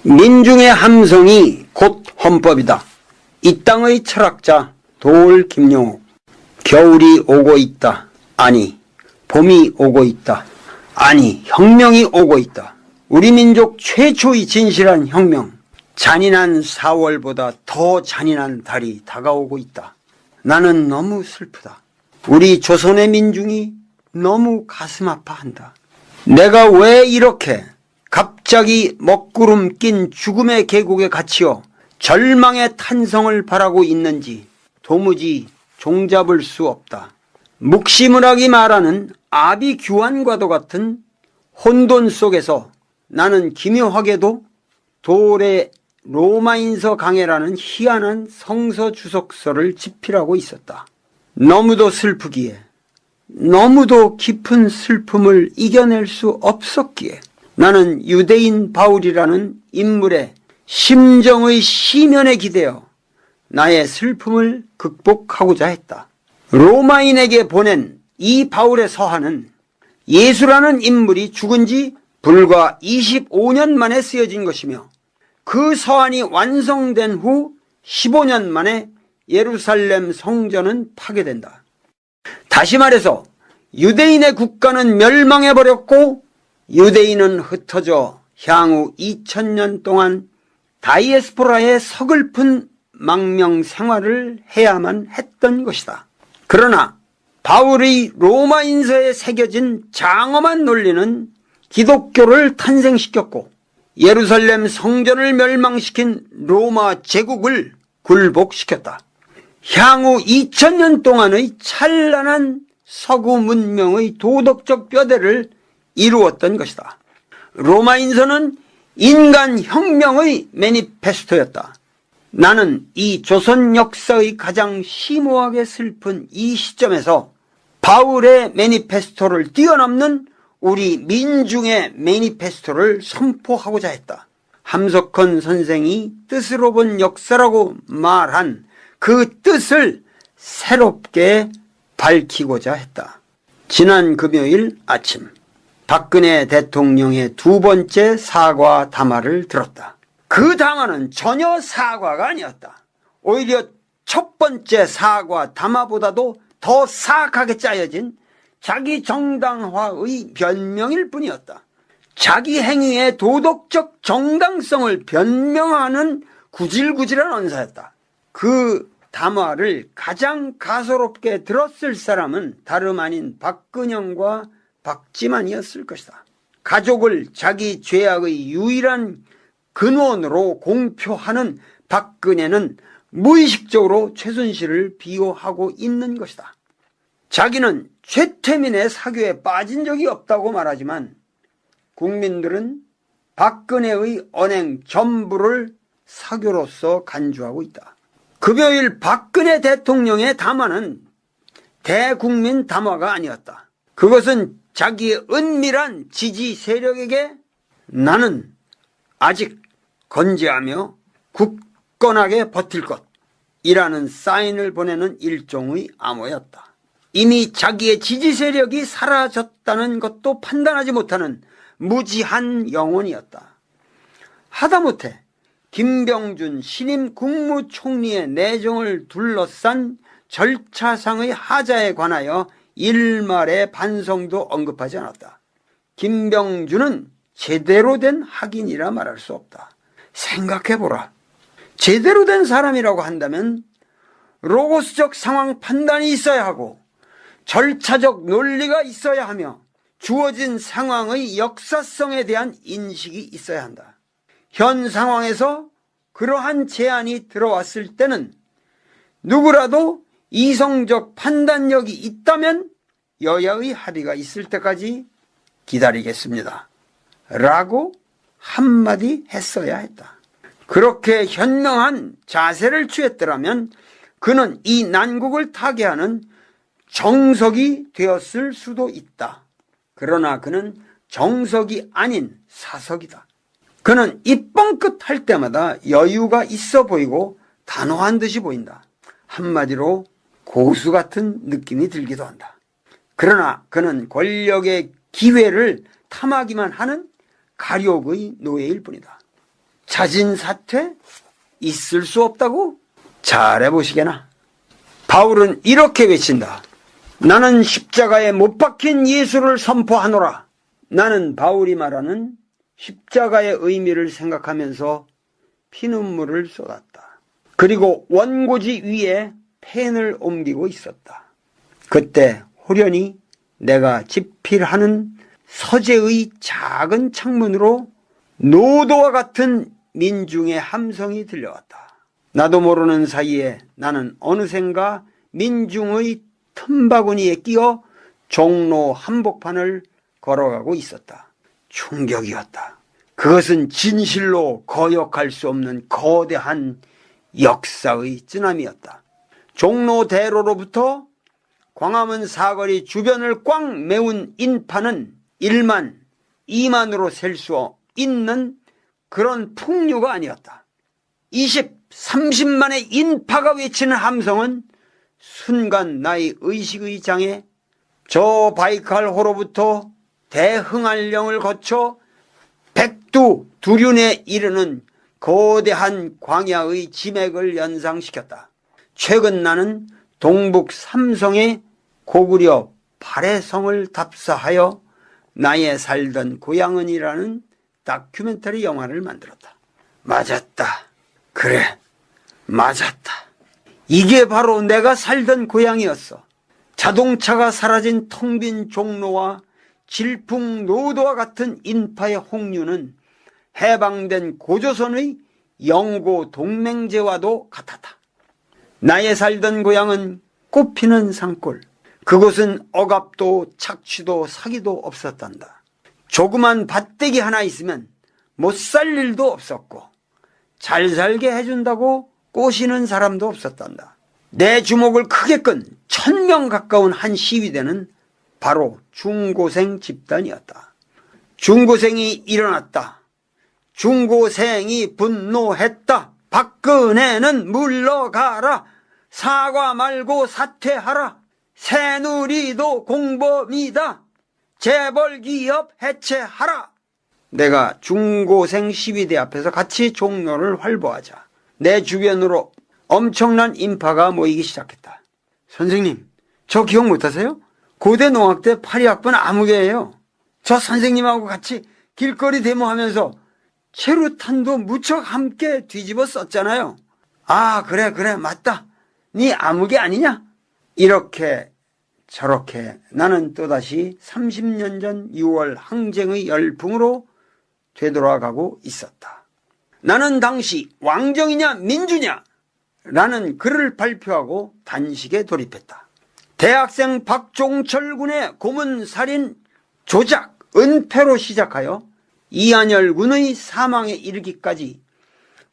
민중의 함성이 곧 헌법이다. 이 땅의 철학자 도올 김영옥. 겨울이 오고 있다. 아니, 봄이 오고 있다. 아니, 혁명이 오고 있다. 우리 민족 최초의 진실한 혁명. 잔인한 4월보다 더 잔인한 달이 다가오고 있다. 나는 너무 슬프다. 우리 조선의 민중이 너무 가슴 아파한다. 내가 왜 이렇게 갑자기 먹구름 낀 죽음의 계곡에 갇혀 절망의 탄성을 바라고 있는지 도무지 종잡을 수 없다. 묵시문학이 말하는 아비규환과도 같은 혼돈 속에서 나는 기묘하게도 도올의 로마인서 강해라는 희한한 성서 주석서를 집필하고 있었다. 너무도 슬프기에, 너무도 깊은 슬픔을 이겨낼 수 없었기에 나는 유대인 바울이라는 인물의 심정의 시면에 기대어 나의 슬픔을 극복하고자 했다. 로마인에게 보낸 이 바울의 서한은 예수라는 인물이 죽은 지 불과 25년 만에 쓰여진 것이며 그 서한이 완성된 후 15년 만에 예루살렘 성전은 파괴된다. 다시 말해서 유대인의 국가는 멸망해버렸고 유대인은 흩어져 향후 2000년 동안 다이에스포라의 서글픈 망명 생활을 해야만 했던 것이다. 그러나 바울의 로마인서에 새겨진 장엄한 논리는 기독교를 탄생시켰고 예루살렘 성전을 멸망시킨 로마 제국을 굴복시켰다. 향후 2000년 동안의 찬란한 서구 문명의 도덕적 뼈대를 이루었던 것이다. 로마인서는 인간 혁명의 매니페스토였다. 나는 이 조선 역사의 가장 심오하게 슬픈 이 시점에서 바울의 매니페스토를 뛰어넘는 우리 민중의 매니페스토를 선포하고자 했다. 함석헌 선생이 뜻으로 본 역사라고 말한 그 뜻을 새롭게 밝히고자 했다. 지난 금요일 아침 박근혜 대통령의 두 번째 사과 담화를 들었다. 그 담화는 전혀 사과가 아니었다. 오히려 첫 번째 사과 담화보다도 더 사악하게 짜여진 자기 정당화의 변명일 뿐이었다. 자기 행위의 도덕적 정당성을 변명하는 구질구질한 언사였다. 그 담화를 가장 가소롭게 들었을 사람은 다름 아닌 박근영과 박지만이었을 것이다. 가족을 자기 죄악의 유일한 근원으로 공표하는 박근혜는 무의식적으로 최순실을 비호하고 있는 것이다. 자기는 최태민의 사교에 빠진 적이 없다고 말하지만 국민들은 박근혜의 언행 전부를 사교로서 간주하고 있다. 금요일 박근혜 대통령의 담화는 대국민 담화가 아니었다. 그것은 자기의 은밀한 지지 세력에게 나는 아직 건재하며 굳건하게 버틸 것이라는 사인을 보내는 일종의 암호였다. 이미 자기의 지지 세력이 사라졌다는 것도 판단하지 못하는 무지한 영혼이었다. 하다못해 김병준 신임 국무총리의 내정을 둘러싼 절차상의 하자에 관하여 일말의 반성도 언급하지 않았다. 김병준은 제대로 된 학인이라 말할 수 없다. 생각해보라. 제대로 된 사람이라고 한다면 로고스적 상황 판단이 있어야 하고 절차적 논리가 있어야 하며 주어진 상황의 역사성에 대한 인식이 있어야 한다. 현 상황에서 그러한 제안이 들어왔을 때는 누구라도 이성적 판단력이 있다면 여야의 합의가 있을 때까지 기다리겠습니다. 라고 한마디 했어야 했다. 그렇게 현명한 자세를 취했더라면 그는 이 난국을 타개하는 정석이 되었을 수도 있다. 그러나 그는 정석이 아닌 사석이다. 그는 입뻥끗 할 때마다 여유가 있어 보이고 단호한 듯이 보인다. 한마디로 고수 같은 느낌이 들기도 한다. 그러나 그는 권력의 기회를 탐하기만 하는 가욕의 노예일 뿐이다. 자진 사퇴? 있을 수 없다고? 잘해보시게나. 바울은 이렇게 외친다. 나는 십자가에 못 박힌 예수를 선포하노라. 나는 바울이 말하는 십자가의 의미를 생각하면서 피눈물을 쏟았다. 그리고 원고지 위에 펜을 옮기고 있었다. 그때 호련히 내가 집필하는 서재의 작은 창문으로 노도와 같은 민중의 함성이 들려왔다. 나도 모르는 사이에 나는 어느샌가 민중의 틈바구니에 끼어 종로 한복판을 걸어가고 있었다. 충격이었다. 그것은 진실로 거역할 수 없는 거대한 역사의 쓰나미였다. 종로 대로로부터 광화문 사거리 주변을 꽉 메운 인파는 1만, 2만으로 셀 수 있는 그런 풍류가 아니었다. 20, 30만의 인파가 외치는 함성은 순간 나의 의식의 장에 저 바이칼호로부터 대흥안령을 거쳐 백두, 두륜에 이르는 거대한 광야의 지맥을 연상시켰다. 최근 나는 동북 삼성의 고구려 발해성을 답사하여 나의 살던 고향은이라는 다큐멘터리 영화를 만들었다. 맞았다. 그래, 맞았다. 이게 바로 내가 살던 고향이었어. 자동차가 사라진 텅 빈 종로와 질풍노도와 같은 인파의 홍류는 해방된 고조선의 영고 동맹제와도 같았다. 나의 살던 고향은 꽃피는 산골. 그곳은 억압도 착취도 사기도 없었단다. 조그만 밭대기 하나 있으면 못 살 일도 없었고 잘 살게 해준다고 꼬시는 사람도 없었단다. 내 주목을 크게 끈 1000명 가까운 한 시위대는 바로 중고생 집단이었다. 중고생이 일어났다. 중고생이 분노했다. 박근혜는 물러가라. 사과 말고 사퇴하라. 새누리도 공범이다. 재벌기업 해체하라. 내가 중고생 시위대 앞에서 같이 종로를 활보하자 내 주변으로 엄청난 인파가 모이기 시작했다. 선생님, 저 기억 못하세요? 고대 농학대 8위학번 아무개예요. 저 선생님하고 같이 길거리 데모하면서 체류탄도 무척 함께 뒤집어 썼잖아요. 아, 그래, 맞다. 네 아무개 아니냐? 이렇게 저렇게 나는 또다시 30년 전 6월 항쟁의 열풍으로 되돌아가고 있었다. 나는 당시 왕정이냐 민주냐 라는 글을 발표하고 단식에 돌입했다. 대학생 박종철 군의 고문살인 조작, 은폐로 시작하여 이한열 군의 사망에 이르기까지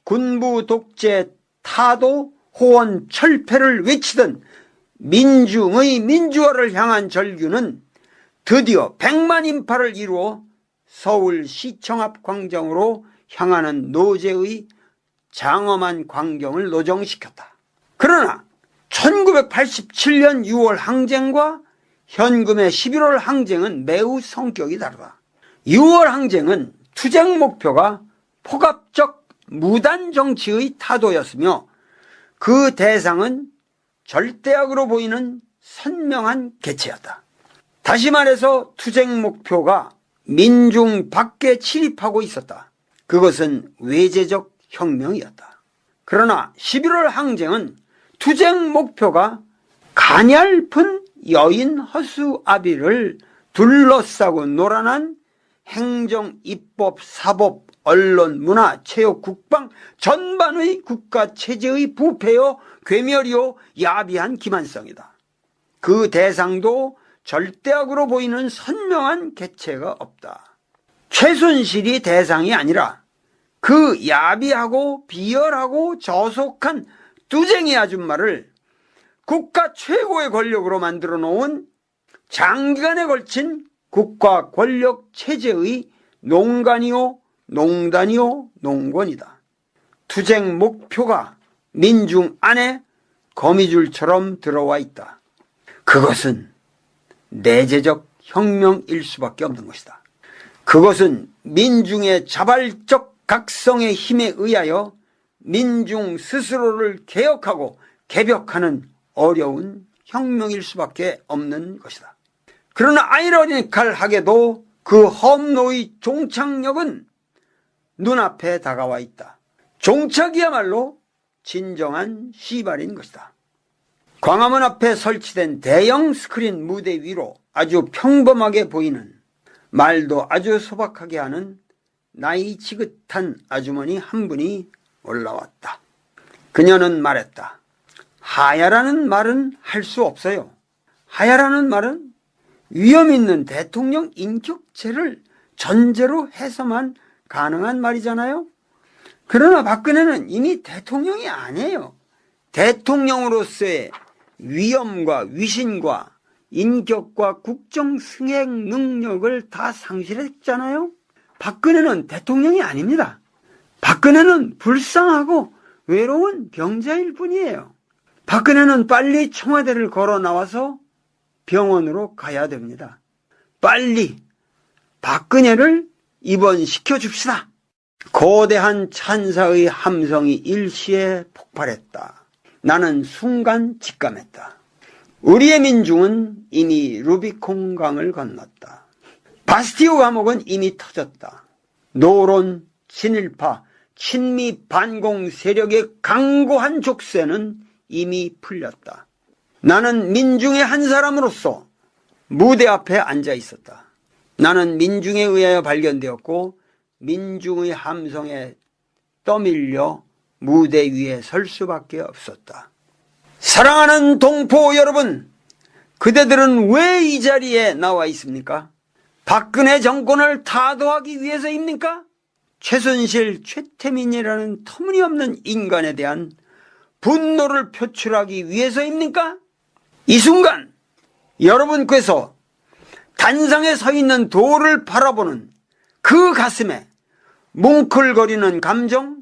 군부 독재 타도 호원 철폐를 외치던 민중의 민주화를 향한 절규는 드디어 100만 인파를 이루어 서울시청 앞 광장으로 향하는 노제의 장엄한 광경을 노정시켰다. 그러나 1987년 6월 항쟁과 현금의 11월 항쟁은 매우 성격이 다르다. 6월 항쟁은 투쟁 목표가 폭압적 무단 정치의 타도였으며 그 대상은 절대악으로 보이는 선명한 개체였다. 다시 말해서 투쟁 목표가 민중 밖에 침입하고 있었다. 그것은 외제적 혁명이었다. 그러나 11월 항쟁은 투쟁 목표가 가냘픈 여인 허수 아비를 둘러싸고 놀아난 행정, 입법, 사법, 언론, 문화, 체육, 국방 전반의 국가체제의 부패요, 괴멸이요, 야비한 기만성이다. 그 대상도 절대악으로 보이는 선명한 개체가 없다. 최순실이 대상이 아니라 그 야비하고 비열하고 저속한 뚜쟁이 아줌마를 국가 최고의 권력으로 만들어 놓은 장기간에 걸친 국가 권력 체제의 농간이요, 농단이요, 농권이다. 투쟁 목표가 민중 안에 거미줄처럼 들어와 있다. 그것은 내재적 혁명일 수밖에 없는 것이다. 그것은 민중의 자발적 각성의 힘에 의하여 민중 스스로를 개혁하고 개벽하는 어려운 혁명일 수밖에 없는 것이다. 그러나 아이러니컬하게도 그 험로의 종착역은 눈앞에 다가와 있다. 종착이야말로 진정한 시발인 것이다. 광화문 앞에 설치된 대형 스크린 무대 위로 아주 평범하게 보이는, 말도 아주 소박하게 하는 나이 지긋한 아주머니 한 분이 올라왔다. 그녀는 말했다. 하야라는 말은 할 수 없어요. 하야라는 말은 위험 있는 대통령 인격체를 전제로 해서만 가능한 말이잖아요. 그러나 박근혜는 이미 대통령이 아니에요. 대통령으로서의 위엄과 위신과 인격과 국정 승행 능력을 다 상실했잖아요. 박근혜는 대통령이 아닙니다. 박근혜는 불쌍하고 외로운 병자일 뿐이에요. 박근혜는 빨리 청와대를 걸어 나와서 병원으로 가야 됩니다. 빨리 박근혜를 입원시켜 줍시다. 거대한 찬사의 함성이 일시에 폭발했다. 나는 순간 직감했다. 우리의 민중은 이미 루비콘강을 건넜다. 바스티오 감옥은 이미 터졌다. 노론, 친일파, 친미 반공 세력의 강고한 족쇄는 이미 풀렸다. 나는 민중의 한 사람으로서 무대 앞에 앉아 있었다. 나는 민중에 의하여 발견되었고 민중의 함성에 떠밀려 무대 위에 설 수밖에 없었다. 사랑하는 동포 여러분, 그대들은 왜 이 자리에 나와 있습니까? 박근혜 정권을 타도하기 위해서입니까? 최순실, 최태민이라는 터무니없는 인간에 대한 분노를 표출하기 위해서입니까? 이 순간 여러분께서 단상에 서 있는 돌을 바라보는 그 가슴에 뭉클거리는 감정,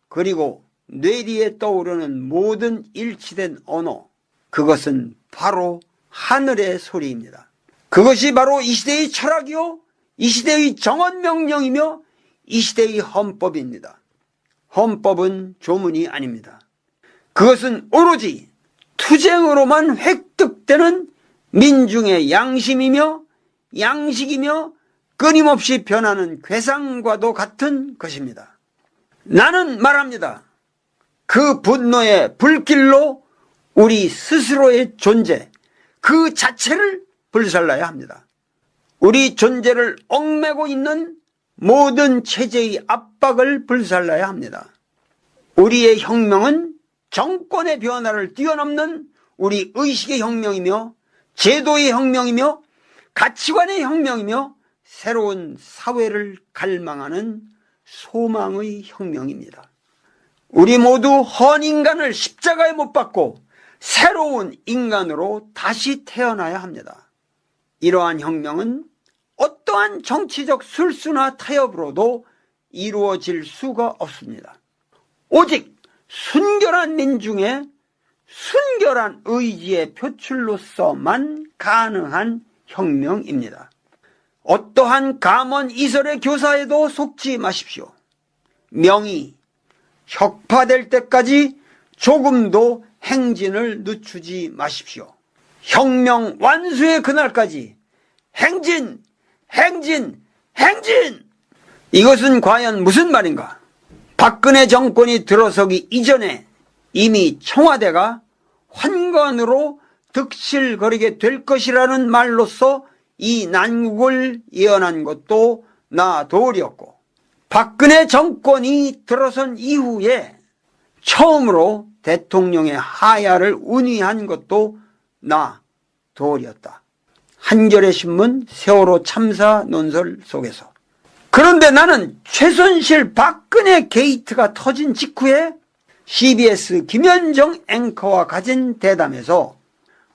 그리고 뇌리에 떠오르는 모든 일치된 언어, 그것은 바로 하늘의 소리입니다. 그것이 바로 이 시대의 철학이요, 이 시대의 정언명령이며 이 시대의 헌법입니다. 헌법은 조문이 아닙니다. 그것은 오로지 투쟁으로만 획득되는 민중의 양심이며 양식이며 끊임없이 변하는 괴상과도 같은 것입니다. 나는 말합니다. 그 분노의 불길로 우리 스스로의 존재, 그 자체를 불살라야 합니다. 우리 존재를 얽매고 있는 모든 체제의 압박을 불살라야 합니다. 우리의 혁명은 정권의 변화를 뛰어넘는 우리 의식의 혁명이며 제도의 혁명이며 가치관의 혁명이며 새로운 사회를 갈망하는 소망의 혁명입니다. 우리 모두 헌인간을 십자가에 못 박고 새로운 인간으로 다시 태어나야 합니다. 이러한 혁명은 어떠한 정치적 술수나 타협으로도 이루어질 수가 없습니다. 오직 순결한 민중의 순결한 의지의 표출로서만 가능한 혁명입니다. 어떠한 감언 이설의 교사에도 속지 마십시오. 명이 혁파될 때까지 조금도 행진을 늦추지 마십시오. 혁명 완수의 그날까지 행진, 행진, 행진! 이것은 과연 무슨 말인가? 박근혜 정권이 들어서기 이전에 이미 청와대가 환관으로 득실거리게 될 것이라는 말로써 이 난국을 예언한 것도 나 도리였고, 박근혜 정권이 들어선 이후에 처음으로 대통령의 하야를 운의한 것도 나 도리였다. 한겨레 신문 세월호 참사 논설 속에서. 그런데 나는 최순실 박근혜 게이트가 터진 직후에 CBS 김현정 앵커와 가진 대담에서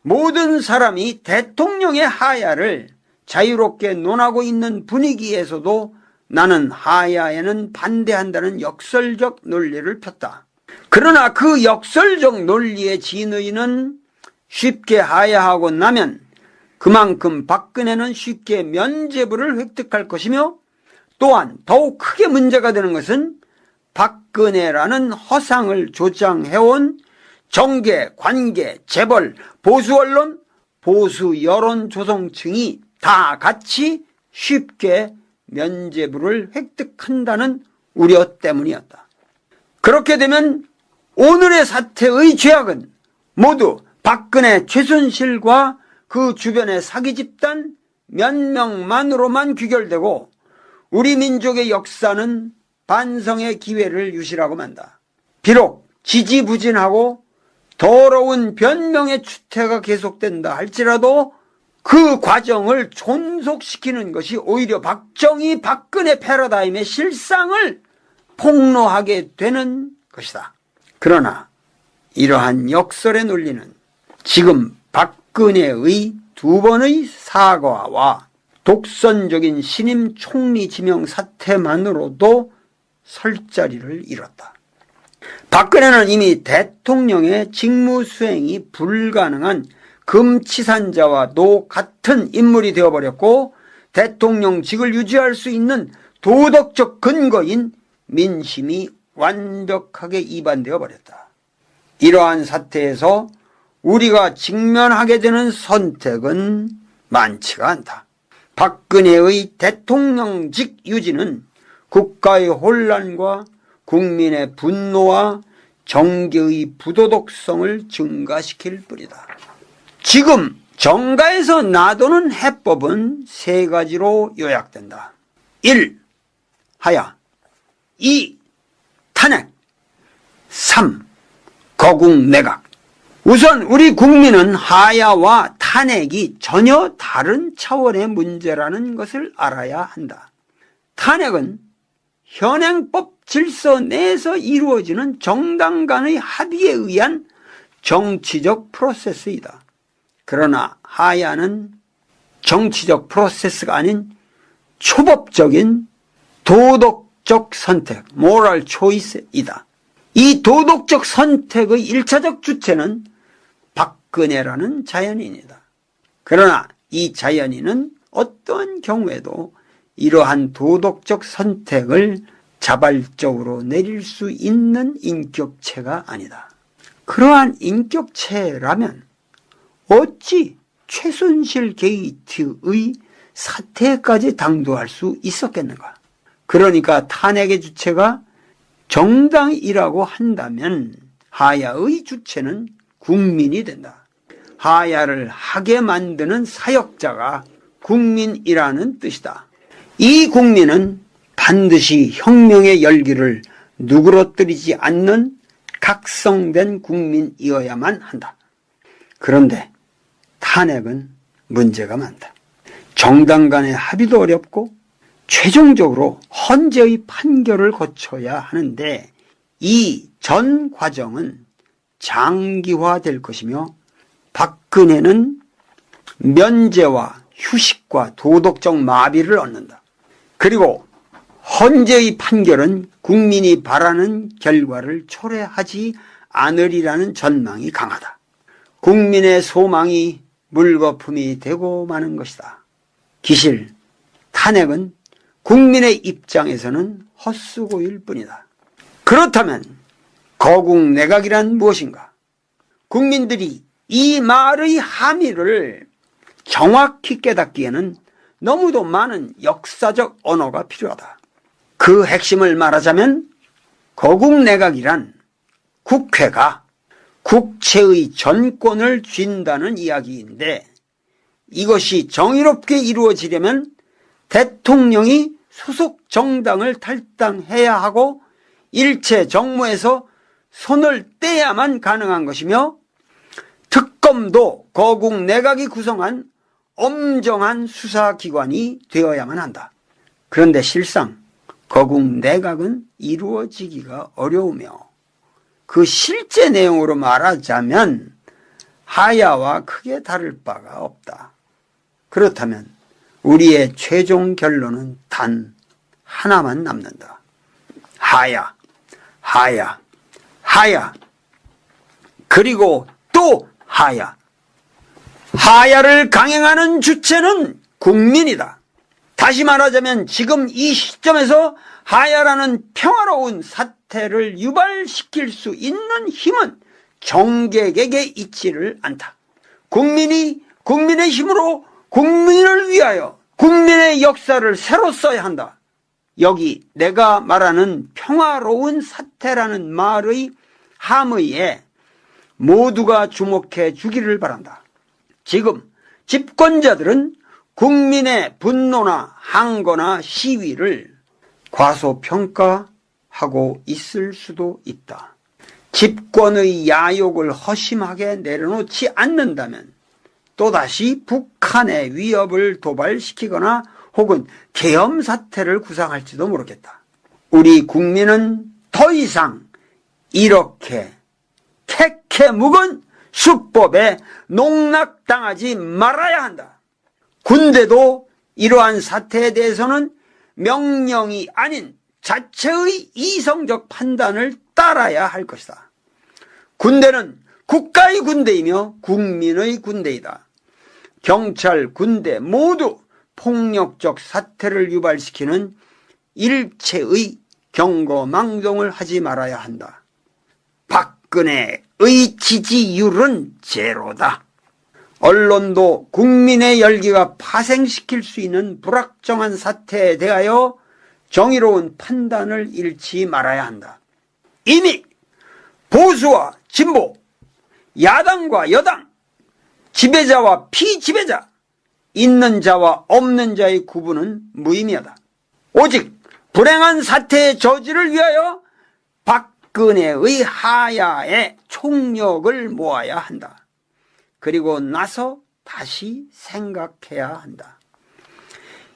모든 사람이 대통령의 하야를 자유롭게 논하고 있는 분위기에서도 나는 하야에는 반대한다는 역설적 논리를 폈다. 그러나 그 역설적 논리의 진의는 쉽게 하야하고 나면 그만큼 박근혜는 쉽게 면죄부를 획득할 것이며 또한 더욱 크게 문제가 되는 것은 박근혜라는 허상을 조장해온 정계, 관계, 재벌, 보수 언론, 보수 여론 조성층이 다 같이 쉽게 면죄부를 획득한다는 우려 때문이었다. 그렇게 되면 오늘의 사태의 죄악은 모두 박근혜, 최순실과 그 주변의 사기 집단 몇 명만으로만 귀결되고 우리 민족의 역사는 반성의 기회를 유실하고 만다. 비록 지지부진하고 더러운 변명의 추태가 계속된다 할지라도 그 과정을 존속시키는 것이 오히려 박정희, 박근혜 패러다임의 실상을 폭로하게 되는 것이다. 그러나 이러한 역설의 논리는 지금 박근혜의 두 번의 사과와 독선적인 신임 총리 지명 사태만으로도 설 자리를 잃었다. 박근혜는 이미 대통령의 직무 수행이 불가능한 금치산자와도 같은 인물이 되어버렸고 대통령직을 유지할 수 있는 도덕적 근거인 민심이 완벽하게 이반되어 버렸다. 이러한 사태에서 우리가 직면하게 되는 선택은 많지가 않다. 박근혜의 대통령직 유지는 국가의 혼란과 국민의 분노와 정계의 부도덕성을 증가시킬 뿐이다. 지금 정가에서 나도는 해법은 세 가지로 요약된다. 1. 하야. 2. 탄핵. 3. 거국내각. 우선 우리 국민은 하야와 탄핵이 전혀 다른 차원의 문제라는 것을 알아야 한다. 탄핵은 현행법 질서 내에서 이루어지는 정당 간의 합의에 의한 정치적 프로세스이다. 그러나 하야는 정치적 프로세스가 아닌 초법적인 도덕적 선택, moral choice이다. 이 도덕적 선택의 1차적 주체는 박근혜라는 자연인이다. 그러나 이 자연인은 어떤 경우에도 이러한 도덕적 선택을 자발적으로 내릴 수 있는 인격체가 아니다. 그러한 인격체라면 어찌 최순실 게이트의 사태까지 당도할 수 있었겠는가? 그러니까 탄핵의 주체가 정당이라고 한다면 하야의 주체는 국민이 된다. 하야를 하게 만드는 사역자가 국민이라는 뜻이다. 이 국민은 반드시 혁명의 열기를 누그러뜨리지 않는 각성된 국민이어야만 한다. 그런데 탄핵은 문제가 많다. 정당 간의 합의도 어렵고 최종적으로 헌재의 판결을 거쳐야 하는데 이 전 과정은 장기화될 것이며 박근혜는 면죄와 휴식과 도덕적 마비를 얻는다. 그리고 헌재의 판결은 국민이 바라는 결과를 초래하지 않으리라는 전망이 강하다. 국민의 소망이 물거품이 되고 마는 것이다. 기실, 탄핵은 국민의 입장에서는 헛수고일 뿐이다. 그렇다면 거국내각이란 무엇인가? 국민들이 이 말의 함의를 정확히 깨닫기에는 너무도 많은 역사적 언어가 필요하다. 그 핵심을 말하자면 거국내각이란 국회가 국채의 전권을 쥔다는 이야기인데 이것이 정의롭게 이루어지려면 대통령이 소속 정당을 탈당해야 하고 일체 정무에서 손을 떼야만 가능한 것이며 특검도 거국내각이 구성한 엄정한 수사기관이 되어야만 한다. 그런데 실상 거국내각은 이루어지기가 어려우며 그 실제 내용으로 말하자면 하야와 크게 다를 바가 없다. 그렇다면 우리의 최종 결론은 단 하나만 남는다. 하야, 하야, 하야, 그리고 또 하야. 하야를 강행하는 주체는 국민이다. 다시 말하자면 지금 이 시점에서 하야라는 평화로운 사태를 유발시킬 수 있는 힘은 정객에게 있지를 않다. 국민이 국민의 힘으로 국민을 위하여 국민의 역사를 새로 써야 한다. 여기 내가 말하는 평화로운 사태라는 말의 함의에 모두가 주목해 주기를 바란다. 지금 집권자들은 국민의 분노나 항거나 시위를 과소평가하고 있을 수도 있다. 집권의 야욕을 허심하게 내려놓지 않는다면 또다시 북한의 위협을 도발시키거나 혹은 계엄 사태를 구상할지도 모르겠다. 우리 국민은 더 이상 이렇게 캐캐묵은 수법에 농락당하지 말아야 한다. 군대도 이러한 사태에 대해서는 명령이 아닌 자체의 이성적 판단을 따라야 할 것이다. 군대는 국가의 군대이며 국민의 군대이다. 경찰, 군대 모두 폭력적 사태를 유발시키는 일체의 경거망동을 하지 말아야 한다. 박근혜의 지지율은 제로다. 언론도 국민의 열기가 파생시킬 수 있는 불확정한 사태에 대하여 정의로운 판단을 잃지 말아야 한다. 이미 보수와 진보, 야당과 여당, 지배자와 피지배자, 있는 자와 없는 자의 구분은 무의미하다. 오직 불행한 사태의 저지를 위하여 박근혜의 하야에 총력을 모아야 한다. 그리고 나서 다시 생각해야 한다.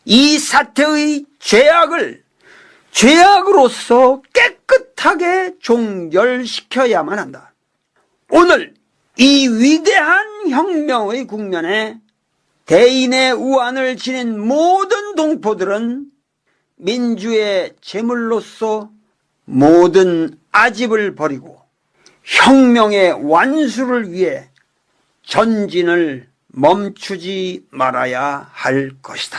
이 사태의 죄악으로서 깨끗하게 종결시켜야만 한다. 오늘 이 위대한 혁명의 국면에 대인의 우환을 지닌 모든 동포들은 민주의 제물로서 모든 아집을 버리고 혁명의 완수를 위해 전진을 멈추지 말아야 할 것이다.